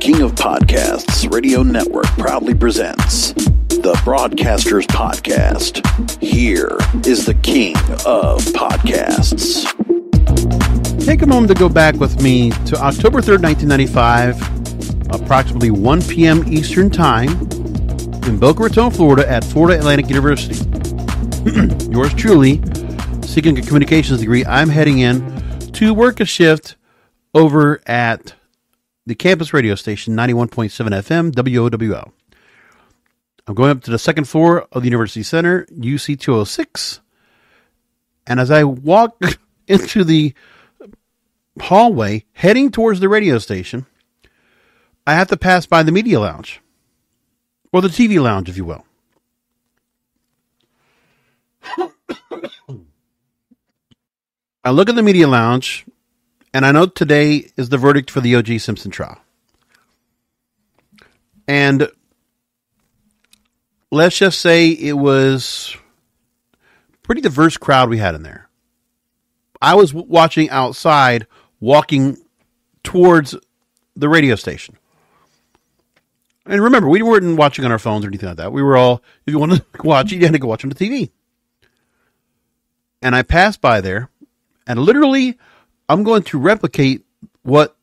King of Podcasts Radio Network proudly presents the Broadcasters Podcast. Here is the King of Podcasts. Take a moment to go back with me to October 3rd, 1995, approximately 1 p.m. Eastern Time in Boca Raton, Florida at Florida Atlantic University. Yours truly, seeking a communications degree, I'm heading in to work a shift over at the campus radio station, 91.7 FM, WOWL. I'm going up to the second floor of the University Center, UC 206. And as I walk into the hallway heading towards the radio station, I have to pass by the media lounge, or the TV lounge, if you will. I look at the media lounge, and I know today is the verdict for the OJ Simpson trial. And let's just say it was a pretty diverse crowd we had in there. I was watching outside, walking towards the radio station. And remember, we weren't watching on our phones or anything like that. We were all, if you wanted to watch, you had to go watch on the TV. And I passed by there, and literally, I'm going to replicate what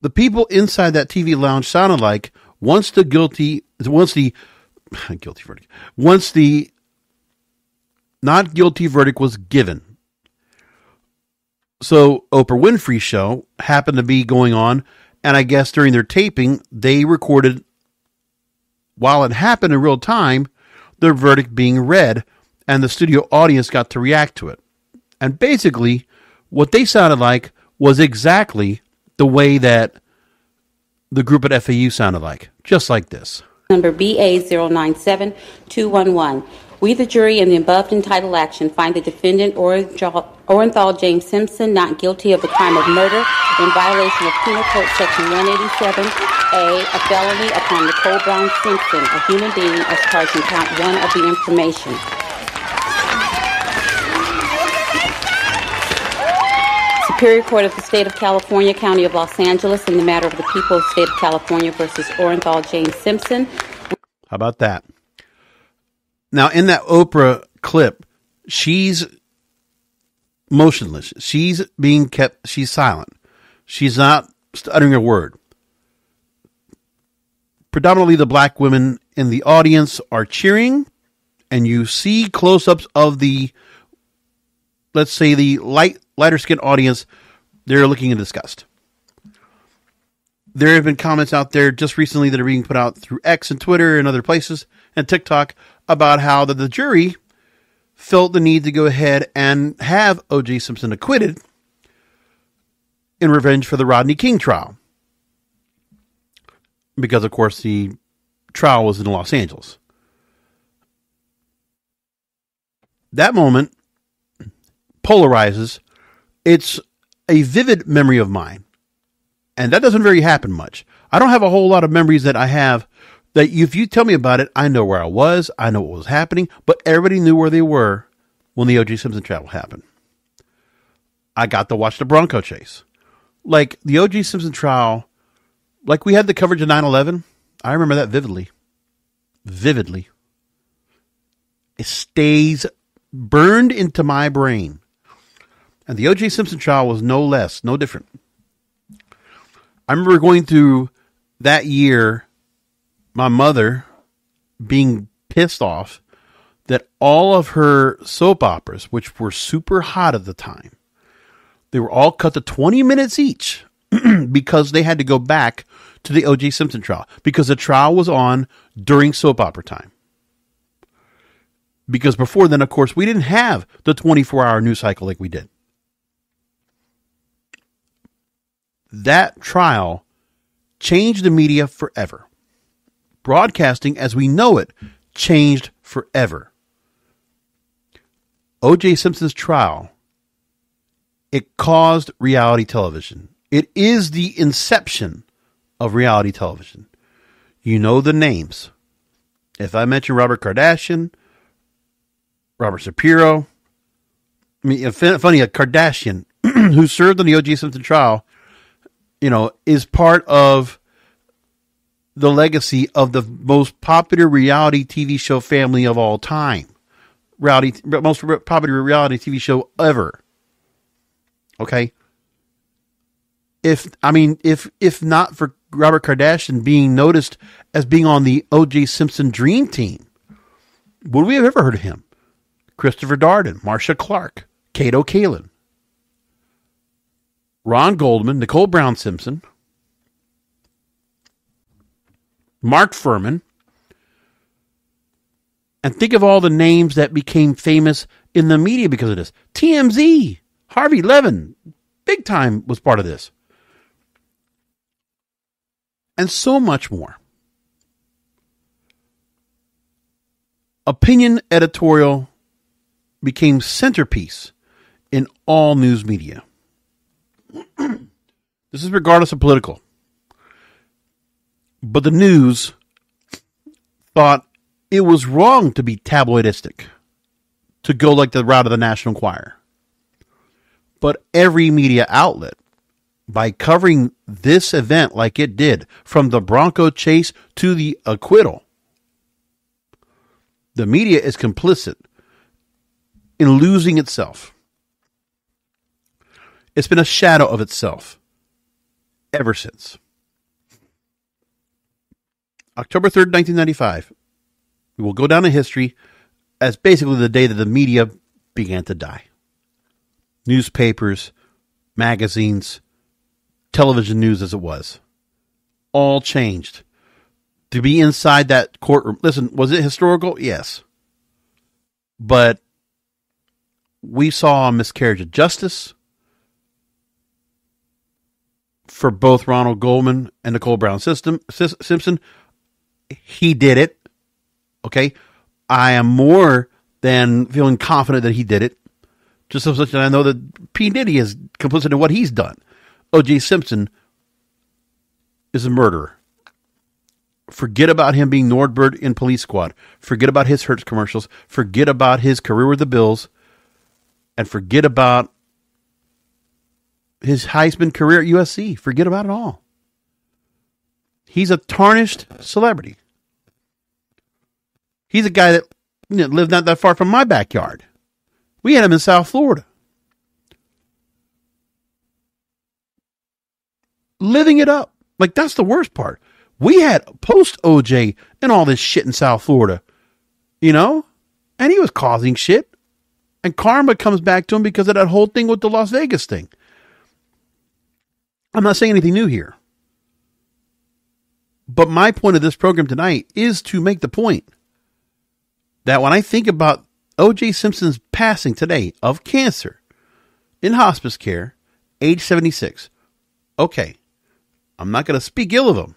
the people inside that TV lounge sounded like once the not guilty verdict was given. So Oprah Winfrey's show happened to be going on, and I guess during their taping, they recorded, while it happened in real time, the verdict being read, and the studio audience got to react to it. And basically, what they sounded like was exactly the way that the group at FAU sounded like. Just like this. Number BA097211. We, the jury, in the above entitled action, find the defendant, Orenthal James Simpson, not guilty of the crime of murder in violation of Penal Code Section 187A, a felony upon Nicole Brown Simpson, a human being, as charged in count 1 of the information. Superior Court of the State of California, County of Los Angeles, in the matter of the people of the State of California versus Orenthal James Simpson. How about that? Now, in that Oprah clip, she's motionless. She's silent. She's not uttering a word. Predominantly the black women in the audience are cheering, and you see close-ups of the, let's say, the lighter skinned audience. They're looking in disgust. There have been comments out there just recently that are being put out through X and Twitter and other places and TikTok about how the jury felt the need to go ahead and have OJ Simpson acquitted in revenge for the Rodney King trial. Because, of course, the trial was in Los Angeles. That moment polarizes. It's a vivid memory of mine. And that doesn't really happen much. I don't have a whole lot of memories that I have that if you tell me about it, I know where I was, I know what was happening, but everybody knew where they were when the O.J. Simpson trial happened. I got to watch the Bronco chase. Like the O.J. Simpson trial, like we had the coverage of 9/11, I remember that vividly. Vividly. It stays burned into my brain. And the O.J. Simpson trial was no different. I remember going through that year, my mother being pissed off that all of her soap operas, which were super hot at the time, they were all cut to 20 minutes each because they had to go back to the O.J. Simpson trial because the trial was on during soap opera time. Because before then, of course, we didn't have the 24-hour news cycle like we did. That trial changed the media forever. Broadcasting as we know it changed forever. O.J. Simpson's trial, it caused reality television. It is the inception of reality television. You know the names. If I mention Robert Kardashian, Robert Shapiro, I mean, funny, a Kardashian who served on the O.J. Simpson trial is part of the legacy of the most popular reality TV show family of all time. Most popular reality TV show ever. Okay. If not for Robert Kardashian being noticed as being on the OJ Simpson dream team, would we have ever heard of him? Christopher Darden, Marcia Clark, Kato Kalin, Ron Goldman, Nicole Brown Simpson, Mark Furman, and think of all the names that became famous in the media because of this. TMZ, Harvey Levin, big time was part of this. And so much more. Opinion editorial became centerpiece in all news media. This is regardless of political. But the news thought it was wrong to be tabloidistic, to go like the route of the National Enquirer. But every media outlet, by covering this event like it did, from the Bronco chase to the acquittal, the media is complicit in losing itself. It's been a shadow of itself ever since. October 3rd, 1995, we will go down in history as basically the day that the media began to die. Newspapers, magazines, television news as it was, all changed. To be inside that courtroom, listen, was it historical? Yes. But we saw a miscarriage of justice for both Ronald Goldman and Nicole Brown Simpson. He did it. Okay. I am more than feeling confident that he did it. Just so such that I know that P. Diddy is complicit in what he's done. OJ Simpson is a murderer. Forget about him being Nordberg in Police Squad. Forget about his Hertz commercials. Forget about his career with the Bills. And forget about his Heisman career at USC. Forget about it all. He's a tarnished celebrity. He's a guy that lived not that far from my backyard. We had him in South Florida. Living it up. Like, that's the worst part. We had post OJ and all this shit in South Florida, and he was causing shit. And karma comes back to him because of that whole thing with the Las Vegas thing. I'm not saying anything new here. But my point of this program tonight is to make the point that when I think about OJ Simpson's passing today of cancer in hospice care, age 76, okay, I'm not going to speak ill of him.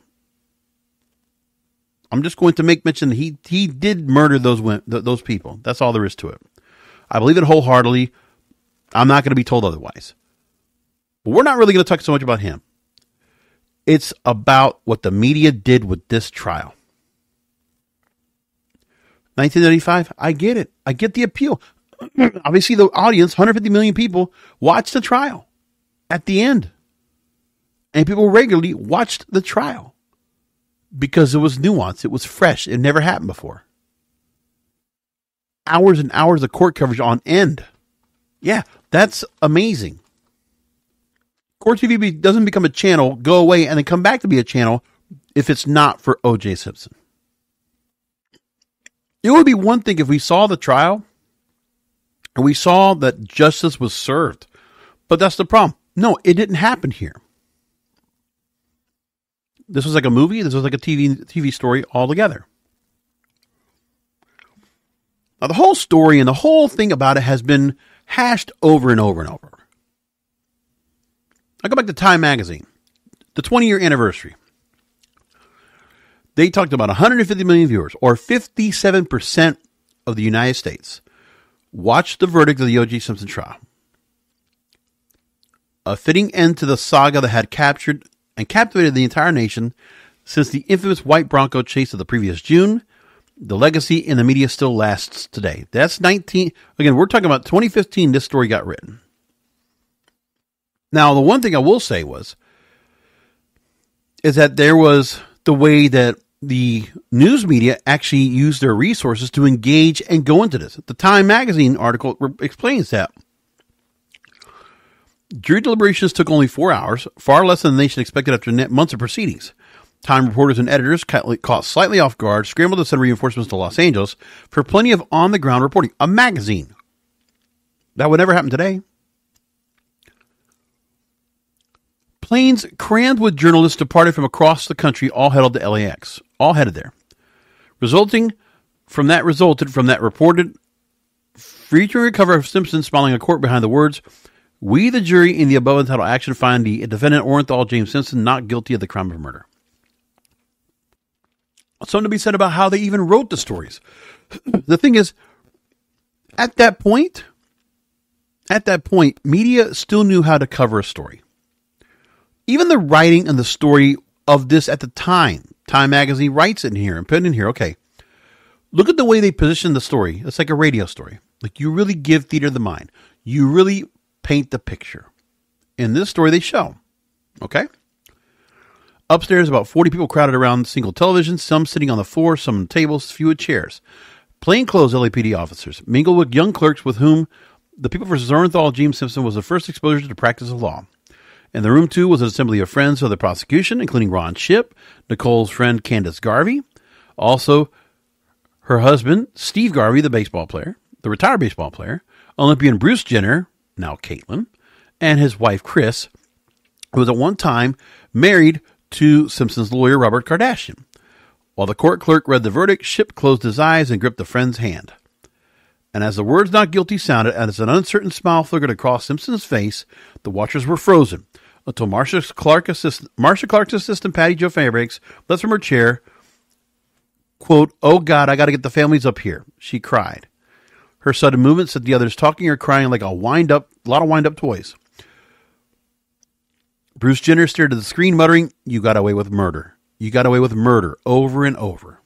I'm just going to make mention that he did murder those people. That's all there is to it. I believe it wholeheartedly. I'm not going to be told otherwise. But we're not really going to talk so much about him. It's about what the media did with this trial. 1995, I get it. I get the appeal. Obviously, the audience, 150 million people, watched the trial at the end. And people regularly watched the trial because it was nuanced. It was fresh. It never happened before. Hours and hours of court coverage on end. Yeah, that's amazing. Court TV doesn't become a channel, go away, and then come back to be a channel if it's not for OJ Simpson. It would be one thing if we saw the trial and we saw that justice was served. But that's the problem. No, it didn't happen here. This was like a movie. This was like a TV story altogether. Now, the whole story and the whole thing about it has been hashed over and over and over. I go back to Time Magazine, the 20-year anniversary. They talked about 150 million viewers, or 57% of the United States, watched the verdict of the O.J. Simpson trial. A fitting end to the saga that had captured and captivated the entire nation since the infamous white Bronco chase of the previous June. The legacy in the media still lasts today. That's again, we're talking about 2015, this story got written. Now, the one thing I will say was, is that there was the way that the news media actually used their resources to engage and go into this. The Time magazine article explains that. Jury deliberations took only 4 hours, far less than the nation expected after months of proceedings. Time reporters and editors caught slightly off guard, scrambled to send reinforcements to Los Angeles for plenty of on-the-ground reporting. A magazine. That would never happen today. Planes crammed with journalists departed from across the country, all headed to LAX. All headed there. Resulted from that reported featuring a cover of Simpson smiling a court behind the words, "We, the jury, in the above entitled action, find the defendant Orenthal James Simpson not guilty of the crime of murder." Something to be said about how they even wrote the stories. The thing is, at that point, media still knew how to cover a story. Even the writing and the story of this at the time, Time magazine writes it in here and put it in here. Okay, look at the way they position the story. It's like a radio story. Like, you really give theater the mind. You really paint the picture. In this story, they show. Okay? Upstairs, about 40 people crowded around single television, some sitting on the floor, some on tables, few at chairs. Plainclothes LAPD officers mingled with young clerks with whom the People vs. Orenthal James Simpson was the first exposure to the practice of law. In the room, too, was an assembly of friends of the prosecution, including Ron Shipp, Nicole's friend Candace Garvey, also her husband, Steve Garvey, the retired baseball player, Olympian Bruce Jenner, now Caitlyn, and his wife, Chris, who was at one time married to Simpson's lawyer, Robert Kardashian. While the court clerk read the verdict, Shipp closed his eyes and gripped a friend's hand. And as the words "not guilty" sounded, as an uncertain smile flickered across Simpson's face, the watchers were frozen, until Marcia Clark's assistant, Patty Jo Fairbanks, left from her chair, quote, "Oh God, I got to get the families up here," she cried. Her sudden movement set the others talking or crying like a lot of wind-up toys. Bruce Jenner stared at the screen, muttering, "You got away with murder. You got away with murder," over and over.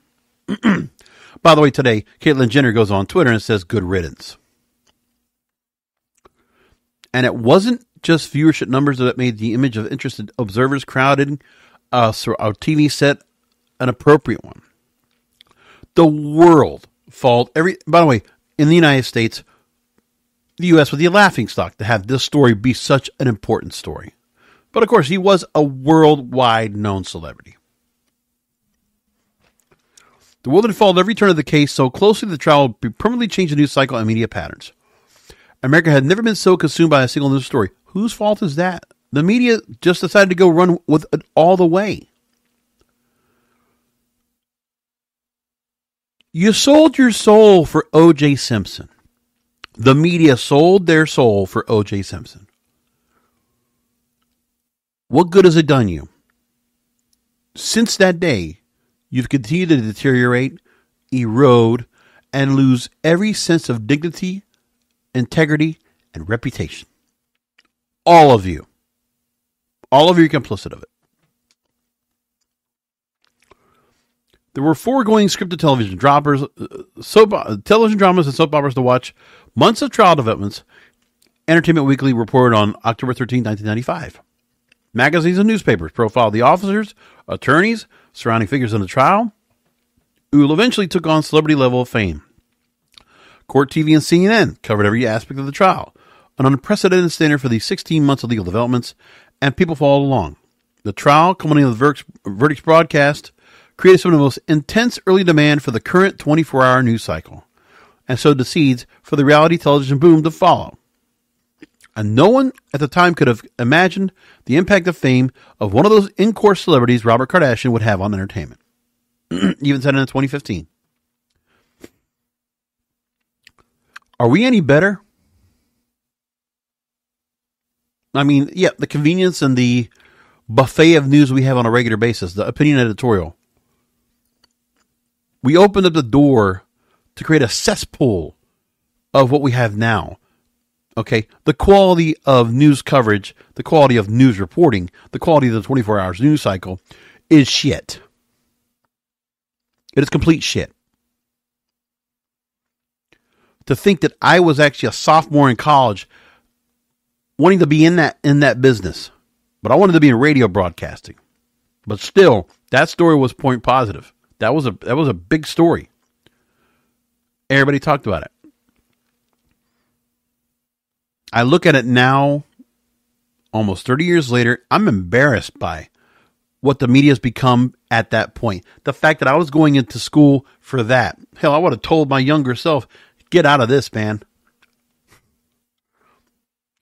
By the way, today, Caitlyn Jenner goes on Twitter and says, "Good riddance." And it wasn't just viewership numbers that made the image of interested observers crowded our TV set an appropriate one. The world followed by the way, in the United States, the U.S. was the laughingstock to have this story be such an important story. But of course, he was a worldwide known celebrity. The world had followed every turn of the case so closely the trial would permanently change the news cycle and media patterns. America had never been so consumed by a single news story. Whose fault is that? The media just decided to go run with it all the way. You sold your soul for OJ Simpson. The media sold their soul for OJ Simpson. What good has it done you? Since that day, you've continued to deteriorate, erode, and lose every sense of dignity, integrity, and reputation. All of you. All of you are complicit of it. There were foregoing scripted television dramas and soap operas to watch, months of trial developments. Entertainment Weekly reported on October 13, 1995. Magazines and newspapers profiled the officers, attorneys, surrounding figures in the trial, who eventually took on celebrity level of fame. Court TV and CNN covered every aspect of the trial, an unprecedented standard for these 16 months of legal developments, and people followed along. The trial, culminating with the verdict's broadcast, created some of the most intense early demand for the current 24-hour news cycle, and sowed the seeds for the reality television boom to follow. And no one at the time could have imagined the impact of fame of one of those in-course celebrities Robert Kardashian would have on entertainment. Even said it in 2015. Are we any better? I mean, yeah, the convenience and the buffet of news we have on a regular basis, the opinion editorial. We opened up the door to create a cesspool of what we have now. Okay, the quality of news coverage, the quality of news reporting, the quality of the 24 hours news cycle is shit. It is complete shit. To think that I was actually a sophomore in college wanting to be in that business, but I wanted to be in radio broadcasting. But still, that story was point positive. That was a big story. Everybody talked about it. I look at it now, almost 30 years later, I'm embarrassed by what the media has become at that point. The fact that I was going into school for that. Hell, I would have told my younger self, get out of this, man.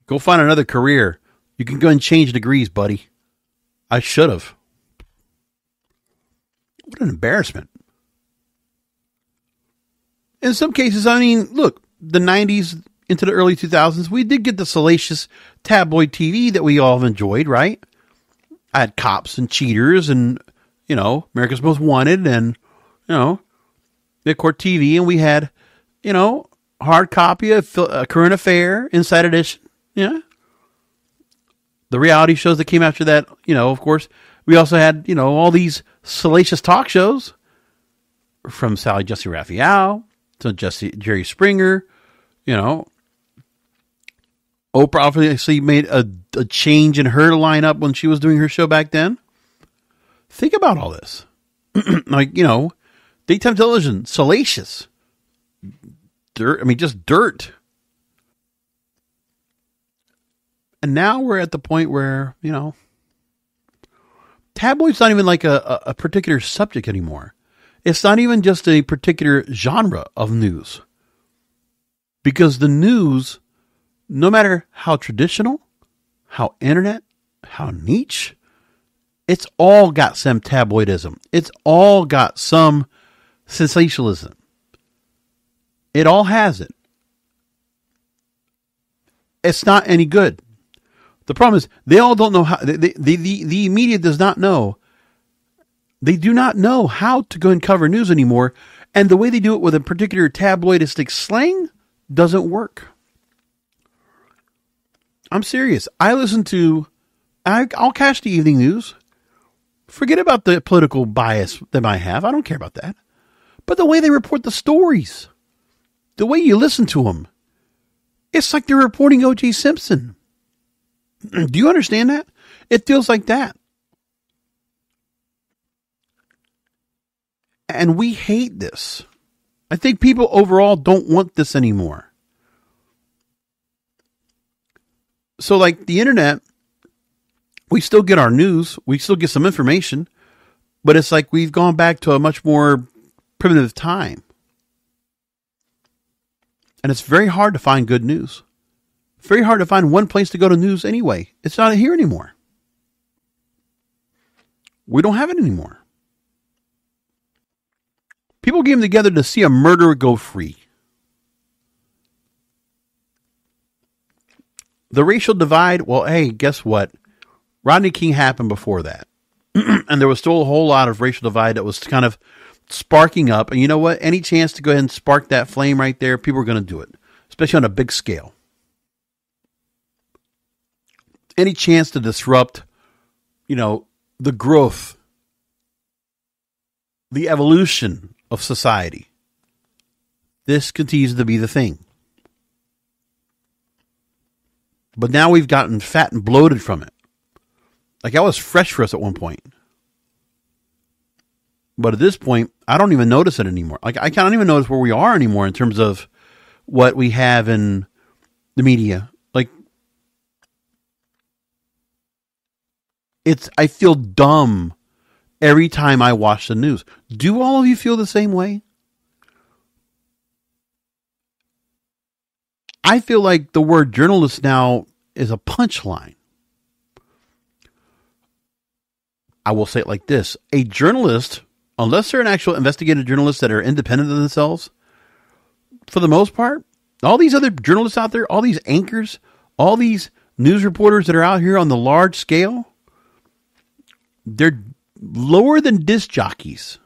Go find another career. You can go and change degrees, buddy. I should have. What an embarrassment. In some cases, I mean, look, the 90s into the early 2000s, we did get the salacious tabloid TV that we all have enjoyed, right? I had Cops and Cheaters and, America's Most Wanted and, Midcourt TV. And we had, hard copy of Current Affair, Inside Edition. Yeah. The reality shows that came after that, of course. We also had, all these salacious talk shows from Sally Jesse Raphael to Jerry Springer, Oprah obviously made a change in her lineup when she was doing her show back then. Think about all this. Daytime television, salacious. Dirt, just dirt. And now we're at the point where, tabloid's not even like a particular subject anymore. It's not even just a particular genre of news. Because the news, no matter how traditional, how internet, how niche, it's all got some tabloidism. It's all got some sensationalism. It all has it. It's not any good. The problem is they all don't know how. The media does not know. They do not know how to go and cover news anymore. And the way they do it with a particular tabloidistic slang doesn't work. I'm serious. I'll catch the evening news. Forget about the political bias that I have. I don't care about that. But the way they report the stories, the way you listen to them, it's like they're reporting OJ Simpson. Do you understand that? It feels like that. And we hate this. I think people overall don't want this anymore. So like the internet, we still get our news. We still get some information. But it's like we've gone back to a much more primitive time. And it's very hard to find good news. Very hard to find one place to go to news anyway. It's not here anymore. We don't have it anymore. People came together to see a murderer go free. The racial divide, well, hey, guess what? Rodney King happened before that. And there was still a whole lot of racial divide that was kind of sparking up. And you know what? Any chance to go ahead and spark that flame right there, people are going to do it. Especially on a big scale. Any chance to disrupt, the growth, the evolution of society. This continues to be the thing. But now we've gotten fat and bloated from it. Like I was fresh for us at one point. But at this point, I don't even notice it anymore. Like I can't even notice where we are anymore in terms of what we have in the media. Like I feel dumb every time I watch the news. Do all of you feel the same way? I feel like the word journalist now is a punchline. I will say it like this. A journalist, unless they're an actual investigative journalist that are independent of themselves, for the most part, all these other journalists out there, all these anchors, all these news reporters that are out here on the large scale, they're lower than disc jockeys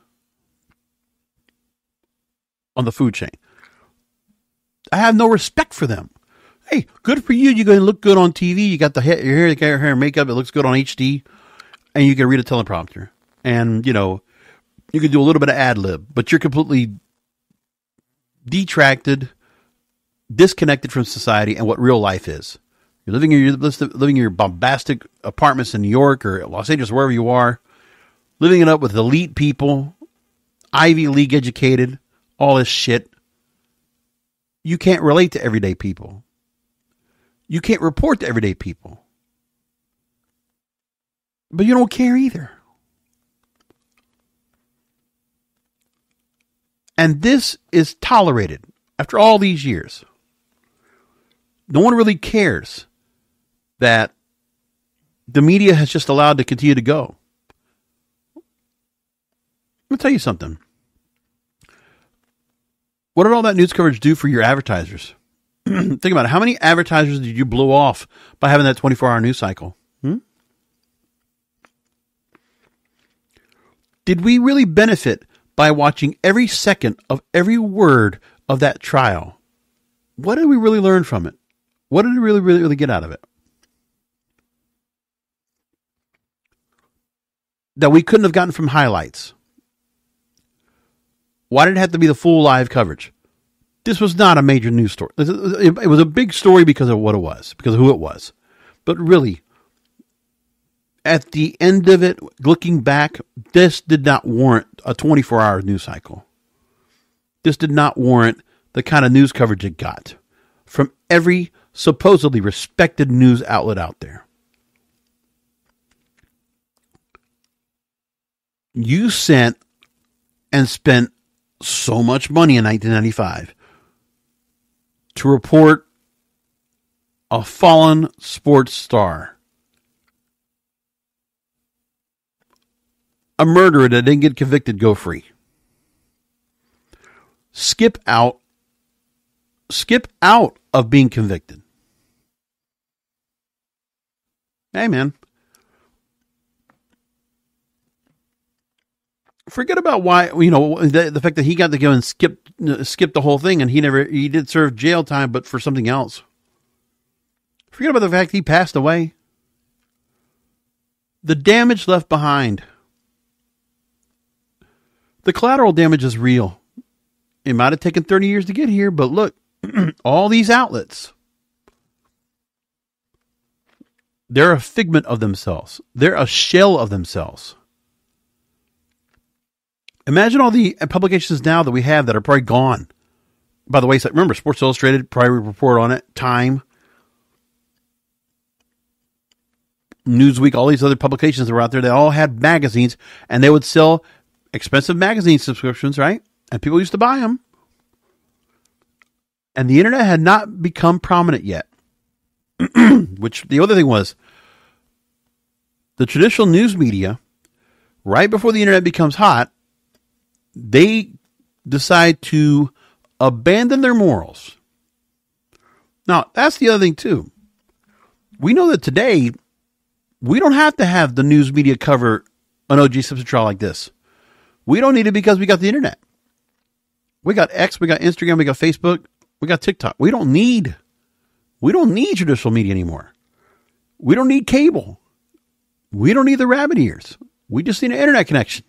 on the food chain. I have no respect for them. Hey, good for you. You're going to look good on TV. You got your hair and makeup. It looks good on HD. And you can read a teleprompter. And, you can do a little bit of ad lib. But you're completely detracted, disconnected from society and what real life is. You're living in your bombastic apartments in New York or Los Angeles, wherever you are. living it up with elite people, Ivy League educated, all this shit. You can't relate to everyday people. You can't report to everyday people. But you don't care either. And this is tolerated after all these years. No one really cares that the media has just allowed to continue to go. Let me tell you something. What did all that news coverage do for your advertisers? Think about it. How many advertisers did you blow off by having that 24-hour news cycle? Did we really benefit by watching every second of every word of that trial? What did we really learn from it? What did we really get out of it? That we couldn't have gotten from highlights. Why did it have to be the full live coverage? This was not a major news story. It was a big story because of what it was, because of who it was. But really, at the end of it, looking back, this did not warrant a 24-hour news cycle. This did not warrant the kind of news coverage it got from every supposedly respected news outlet out there. You sent and spent so much money in 1995 to report a fallen sports star, a murderer that didn't get convicted go free. Skip out of being convicted. Hey, man. Forget about why, the fact that he got to go and skip the whole thing, and he did serve jail time, but for something else. Forget about the fact he passed away. The damage left behind. The collateral damage is real. It might have taken 30 years to get here, but look, all these outlets, they're a figment of themselves. They're a shell of themselves. Imagine all the publications now that we have that are probably gone. By the way, remember, Sports Illustrated, probably report on it, Time, Newsweek, all these other publications that were out there, they all had magazines, and they would sell expensive magazine subscriptions, right? And people used to buy them. And the internet had not become prominent yet. Which the other thing was, the traditional news media, right before the internet becomes hot, they decide to abandon their morals. Now, that's the other thing, too. We know that today, we don't have to have the news media cover an OJ Simpson trial like this. We don't need it because we got the internet. We got X, we got Instagram, we got Facebook, we got TikTok. We don't need traditional media anymore. We don't need cable. We don't need the rabbit ears. We just need an internet connection.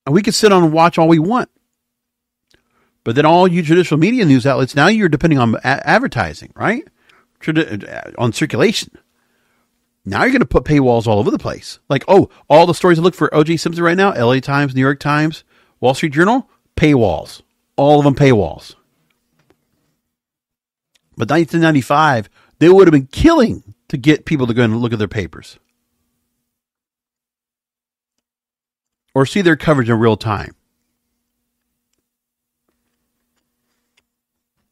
And we can sit on and watch all we want. But then all you traditional media news outlets, now you're depending on advertising, right? On circulation. Now you're going to put paywalls all over the place. Like, all the stories I look for OJ Simpson right now, LA Times, New York Times, Wall Street Journal, paywalls. All of them paywalls. But 1995, they would have been killing to get people to go and look at their papers. Or see their coverage in real time.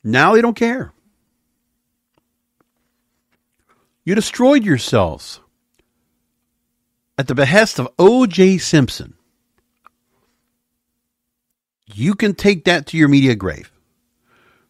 Now they don't care. You destroyed yourselves at the behest of OJ Simpson. You can take that to your media grave.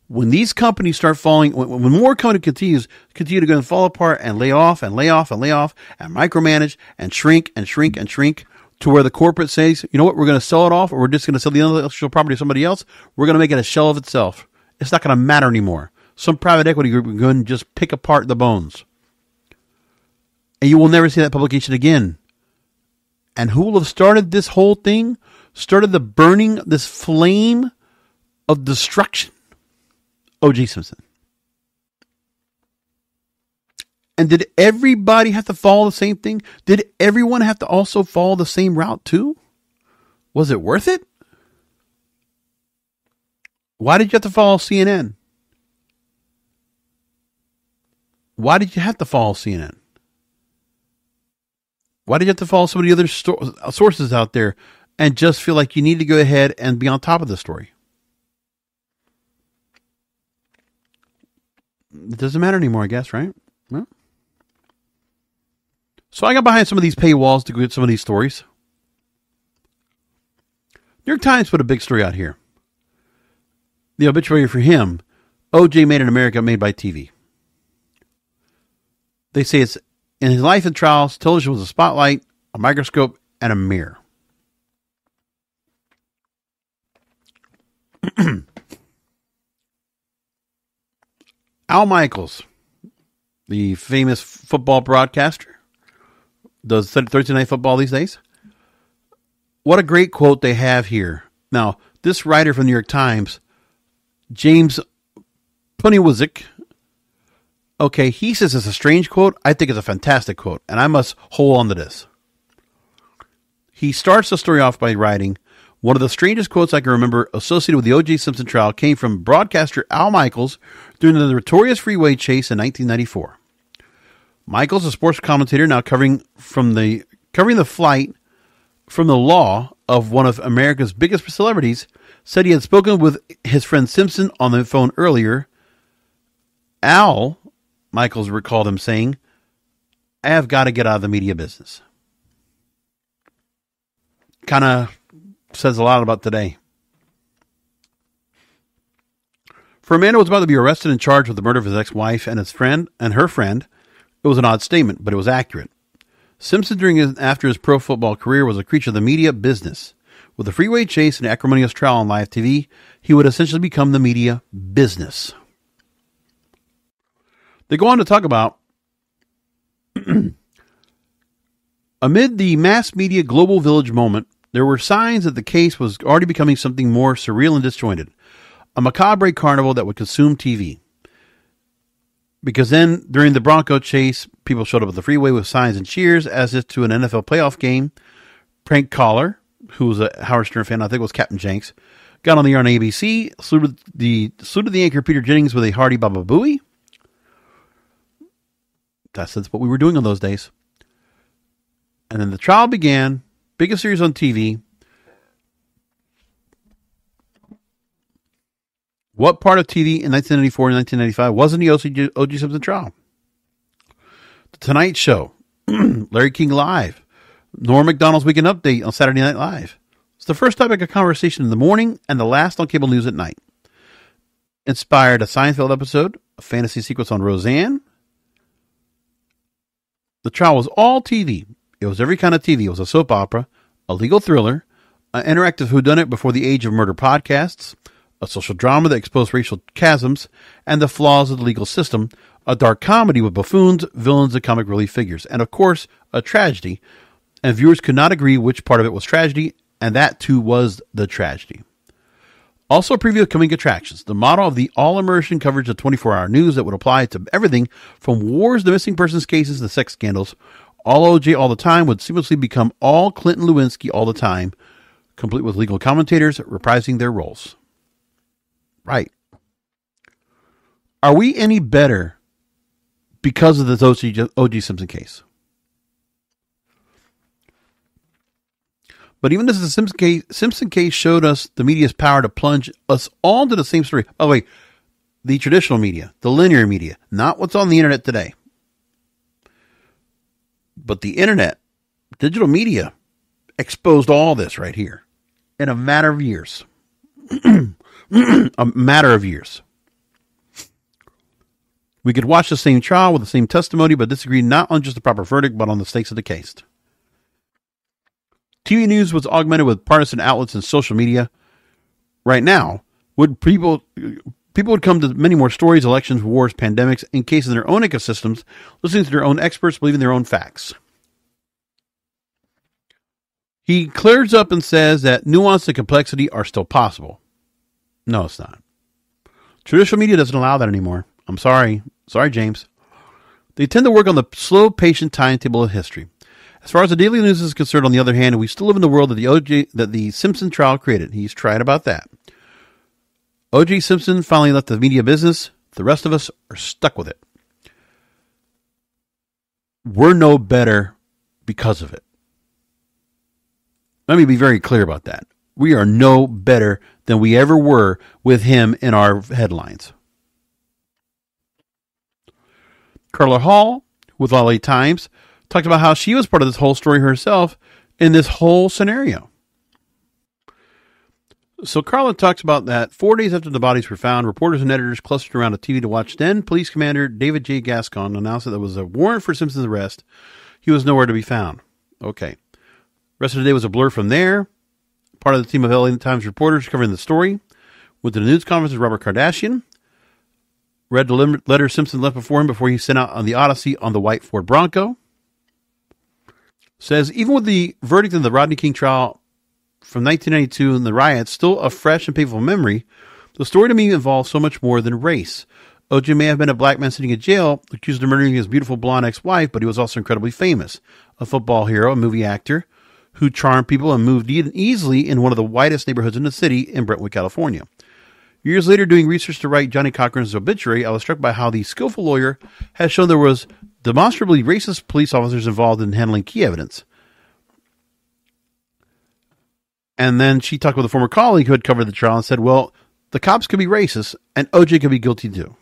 When these companies start falling, when more companies continue to go and fall apart and lay off and lay off and lay off and micromanage and shrink and shrink and shrink to where the corporate says, you know what, we're going to sell it off, or we're just going to sell the intellectual property to somebody else. We're going to make it a shell of itself. It's not going to matter anymore. Some private equity group is going to just pick apart the bones. And you will never see that publication again. And who will have started this whole thing? Started the burning, this flame of destruction? OJ Simpson. And did everybody have to follow the same thing? Did everyone have to also follow the same route too? Was it worth it? Why did you have to follow CNN? Why did you have to follow CNN? Why did you have to follow some of the other sources out there and just feel like you need to go ahead and be on top of the story? It doesn't matter anymore, I guess, right? Well, so I got behind some of these paywalls to get some of these stories. New York Times put a big story out here. The obituary for him, OJ Made in America, made by TV. They say it's in his life and trials, television was a spotlight, a microscope, and a mirror. Al Michaels, the famous football broadcaster, does Thursday Night Football these days. What a great quote they have here. Now, this writer from the New York Times, James Puniwazik, okay, he says it's a strange quote. I think it's a fantastic quote, and I must hold on to this. He starts the story off by writing, one of the strangest quotes I can remember associated with the OJ Simpson trial came from broadcaster Al Michaels during the notorious freeway chase in 1994. Michaels, a sports commentator now covering the flight from the law of one of America's biggest celebrities, said he had spoken with his friend Simpson on the phone earlier. Al, Michaels recalled him saying, "I have got to get out of the media business." Kind of says a lot about today. For a man who was about to be arrested and charged with the murder of his ex-wife and her friend, it was an odd statement, but it was accurate. Simpson, during and after his pro football career, was a creature of the media business. With the freeway chase and acrimonious trial on live TV, he would essentially become the media business. They go on to talk about, amid the mass media global village moment, there were signs that the case was already becoming something more surreal and disjointed, a macabre carnival that would consume TV. Because then, during the Bronco chase, people showed up at the freeway with signs and cheers as if to an NFL playoff game. Prank caller, who was a Howard Stern fan, I think it was Captain Jenks, got on the air on ABC, saluted the anchor Peter Jennings with a hearty Baba Booey. That's what we were doing on those days. And then the trial began. Biggest series on TV. What part of TV in 1994 and 1995 wasn't the O.J. Simpson trial? The Tonight Show, Larry King Live, Norm Macdonald's Weekend Update on Saturday Night Live. It's the first topic of conversation in the morning and the last on cable news at night. Inspired a Seinfeld episode, a fantasy sequence on Roseanne. The trial was all TV. It was every kind of TV. It was a soap opera, a legal thriller, an interactive whodunit before the age of murder podcasts, a social drama that exposed racial chasms and the flaws of the legal system, a dark comedy with buffoons, villains, and comic relief figures, and of course, a tragedy. And viewers could not agree which part of it was tragedy, and that too was the tragedy. Also a preview of coming attractions, the model of the all-immersion coverage of 24-hour news that would apply to everything from wars to missing persons cases to sex scandals. All OJ all the time would seamlessly become all Clinton Lewinsky all the time, complete with legal commentators reprising their roles. Right. Are we any better because of this O.J. Simpson case? But even as the Simpson case showed us the media's power to plunge us all into the same story. Oh, wait. The traditional media, the linear media, not what's on the internet today. But the internet, digital media, exposed all this right here in a matter of years. A matter of years. We could watch the same trial with the same testimony, but disagree not on just the proper verdict, but on the stakes of the case. TV news was augmented with partisan outlets and social media. Right now, people would come to many more stories, elections, wars, pandemics, in cases in their own ecosystems, listening to their own experts, believing their own facts. He clears up and says that nuance and complexity are still possible. No, it's not. Traditional media doesn't allow that anymore. I'm sorry. Sorry, James. They tend to work on the slow, patient timetable of history. As far as the daily news is concerned, on the other hand, we still live in the world that the Simpson trial created. He's tried about that. OJ Simpson finally left the media business. The rest of us are stuck with it. We're no better because of it. Let me be very clear about that. We are no better than we ever were with him in our headlines. Carla Hall with LA Times talked about how she was part of this whole story herself in this whole scenario. So Carla talks about that 4 days after the bodies were found, reporters and editors clustered around a TV to watch. Then Police Commander David J. Gascon announced that there was a warrant for Simpson's arrest. He was nowhere to be found. Okay. Rest of the day was a blur from there. Part of the team of LA Times reporters covering the story. Went to the news conference with Robert Kardashian. Read the letter Simpson left before him before he sent out on the Odyssey on the white Ford Bronco. Says, even with the verdict in the Rodney King trial from 1992 and the riots still a fresh and painful memory, the story to me involves so much more than race. OJ may have been a black man sitting in jail, accused of murdering his beautiful blonde ex-wife, but he was also incredibly famous. A football hero, a movie actor, who charmed people and moved easily in one of the whitest neighborhoods in the city in Brentwood, California. Years later, doing research to write Johnny Cochran's obituary, I was struck by how the skillful lawyer has shown there was demonstrably racist police officers involved in handling key evidence. And then she talked with a former colleague who had covered the trial and said, well, the cops could be racist and OJ could be guilty too,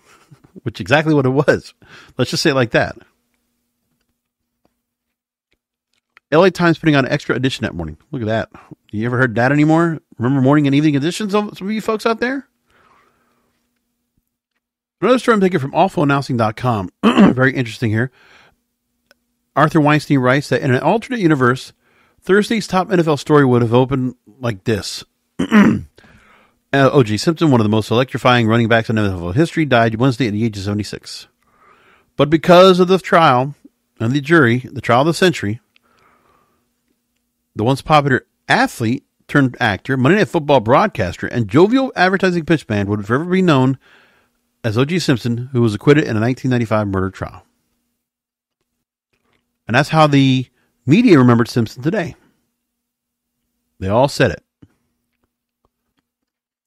which is exactly what it was. Let's just say it like that. LA Times putting on an extra edition that morning. Look at that. You ever heard that anymore? Remember morning and evening editions, some of you folks out there? Another story I'm taking from awfulannouncing.com. Very interesting here. Arthur Weinstein writes that in an alternate universe, Thursday's top NFL story would have opened like this. OJ Simpson, one of the most electrifying running backs in NFL history, died Wednesday at the age of 76. But because of the trial and the jury, the trial of the century, the once popular athlete turned actor, Monday Night Football broadcaster, and jovial advertising pitchman would forever be known as OJ Simpson, who was acquitted in a 1995 murder trial. And that's how the media remembered Simpson today. They all said it.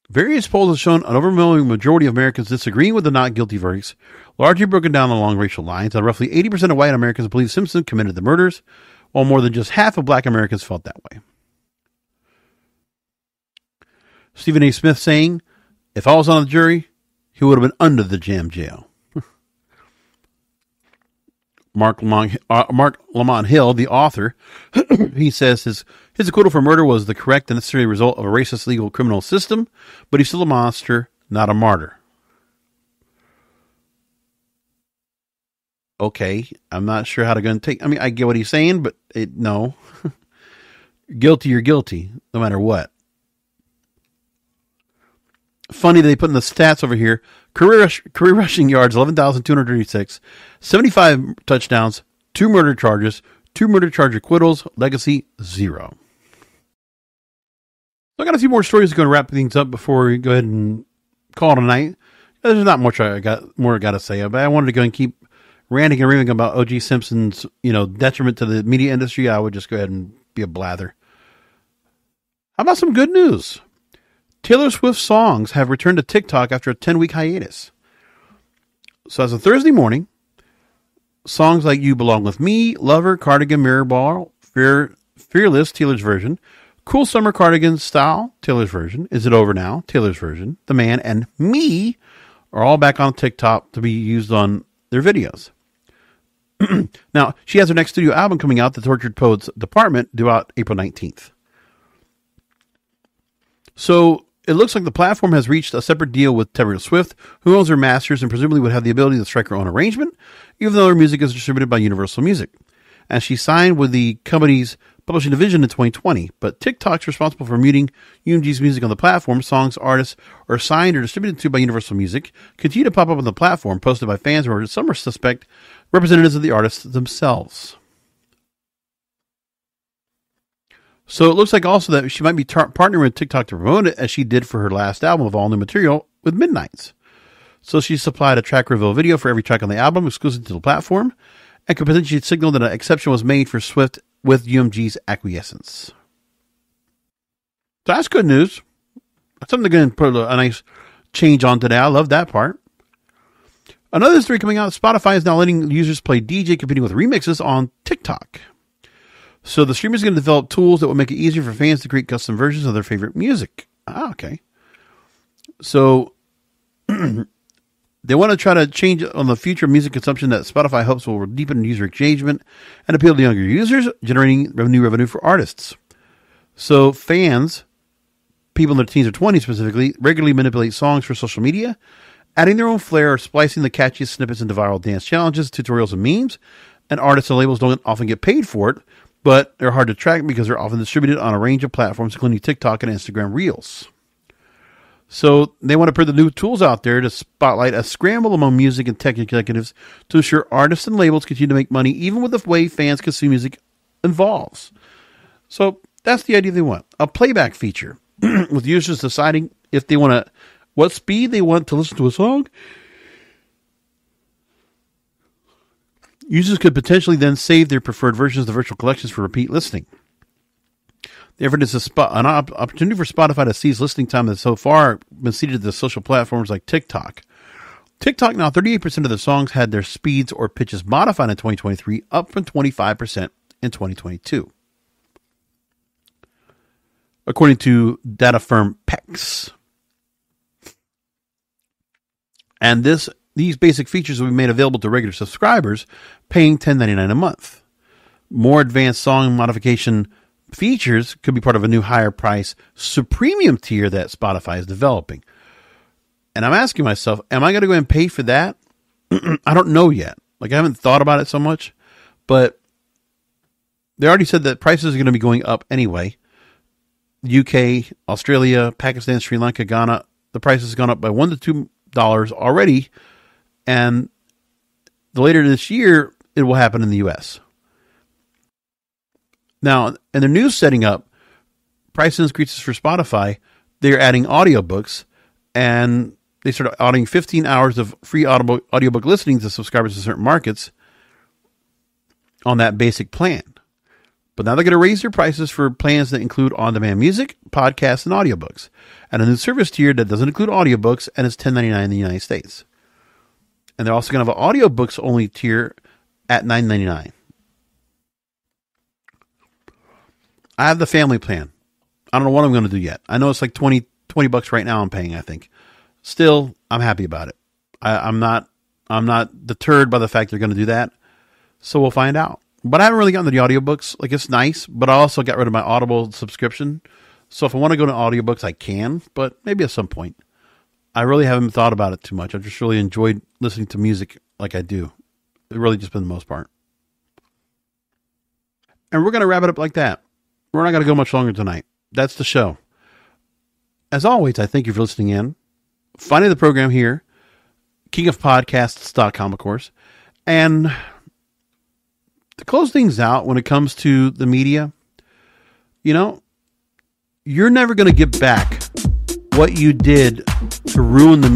Various polls have shown an overwhelming majority of Americans disagreeing with the not guilty verdicts, largely broken down along racial lines, and roughly 80% of white Americans believe Simpson committed the murders, while more than just half of black Americans felt that way. Stephen A. Smith saying, if I was on the jury, he would have been under the jam jail. Mark Lamont Hill, the author, he says his acquittal for murder was the correct and necessary result of a racist legal criminal system, but he's still a monster, not a martyr. Okay, I'm not sure how to go and take. I mean, I get what he's saying, but no. Guilty, you're guilty, no matter what. Funny they put in the stats over here. Career rushing yards, 11,236. 75 touchdowns, 2 murder charges, 2 murder charge acquittals, legacy, 0. I got a few more stories to go and wrap things up before we go ahead and call it a night. There's not much I got to say, but I wanted to go and keep ranting and raving about OJ Simpson's, detriment to the media industry. I would just go ahead and be a blather. How about some good news? Taylor Swift's songs have returned to TikTok after a 10-week hiatus. So as of Thursday morning, songs like You Belong With Me, Lover, Cardigan, Mirror Ball, Fearless, Taylor's version, Cool Summer Cardigan Style, Taylor's version, Is It Over Now, Taylor's version, The Man, and Me are all back on TikTok to be used on their videos. Now, she has her next studio album coming out, The Tortured Poets Department, due out April 19th. So it looks like the platform has reached a separate deal with Taylor Swift, who owns her masters and presumably would have the ability to strike her own arrangement, even though her music is distributed by Universal Music. And she signed with the company's publishing division in 2020, but TikTok's responsible for muting UMG's music on the platform. Songs artists are signed or distributed to by Universal Music continue to pop up on the platform, posted by fans or some suspect representatives of the artists themselves. So it looks like also that she might be partnering with TikTok to promote it, as she did for her last album of all new material with Midnights. So she supplied a track reveal video for every track on the album exclusive to the platform and could potentially signal that an exception was made for Swift with UMG's acquiescence. So that's good news. That's something they're going to put a nice change on today. I love that part. Another story coming out, Spotify is now letting users play DJ competing with remixes on TikTok. So the streamer is going to develop tools that will make it easier for fans to create custom versions of their favorite music. Okay. So they want to try to change on the future music consumption that Spotify hopes will deepen user engagement and appeal to younger users, generating new revenue for artists. So fans, people in their teens or 20s specifically, regularly manipulate songs for social media, adding their own flair or splicing the catchiest snippets into viral dance challenges, tutorials, and memes. And artists and labels don't often get paid for it, but they're hard to track because they're often distributed on a range of platforms, including TikTok and Instagram Reels. So they want to put the new tools out there to spotlight a scramble among music and tech executives to ensure artists and labels continue to make money, even with the way fans consume music evolves. So that's the idea they want. A playback feature with users deciding if they want to, what speed they want to listen to a song. Users could potentially then save their preferred versions of the virtual collections for repeat listening. The effort is an opportunity for Spotify to seize listening time that so far been ceded to social platforms like TikTok. TikTok now, 38% of the songs had their speeds or pitches modified in 2023, up from 25% in 2022. According to data firm PEX. And these basic features will be made available to regular subscribers paying $10.99 a month. More advanced song modification features could be part of a new higher price Supremium tier that Spotify is developing. And I'm asking myself, am I going to go and pay for that? I don't know yet. I haven't thought about it so much, but they already said that prices are going to be going up anyway. UK, Australia, Pakistan, Sri Lanka, Ghana, the price has gone up by $1 to $2 already. And later this year, it will happen in the US. Now, in their new setting up, price increases for Spotify, they're adding audiobooks, and they started adding 15 hours of free audiobook listening to subscribers in certain markets on that basic plan. But now they're going to raise their prices for plans that include on-demand music, podcasts, and audiobooks, and a new service tier that doesn't include audiobooks and is $10.99 in the United States. And they're also going to have an audiobooks-only tier at $9.99. I have the family plan. I don't know what I'm going to do yet. I know it's like $20 right now I'm paying, I think. Still, I'm happy about it. I'm not deterred by the fact they're going to do that. So we'll find out. But I haven't really gotten to the audiobooks. It's nice, but I also got rid of my Audible subscription. So if I want to go to audiobooks, I can, but maybe at some point. I really haven't thought about it too much. I've just really enjoyed listening to music like I do. It really just been the most part. And we're going to wrap it up like that. We're not going to go much longer tonight. That's the show. As always, I thank you for listening in. Finding the program here, kingofpodcasts.com, of course. And to close things out when it comes to the media, you're never going to get back what you did to ruin the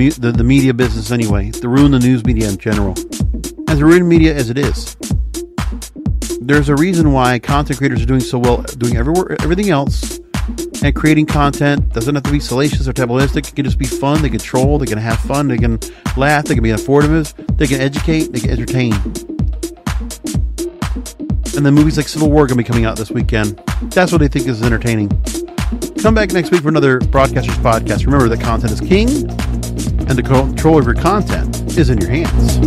media business anyway, to ruin the news media in general, and to ruin media as it is. There's a reason why content creators are doing so well, doing everything else, and creating content. Doesn't have to be salacious or tabloidistic. It can just be fun. They can troll. They can have fun. They can laugh. They can be informative. They can educate. They can entertain. And then movies like Civil War are going to be coming out this weekend. That's what they think is entertaining. Come back next week for another Broadcasters Podcast. Remember that content is king, and the control of your content is in your hands.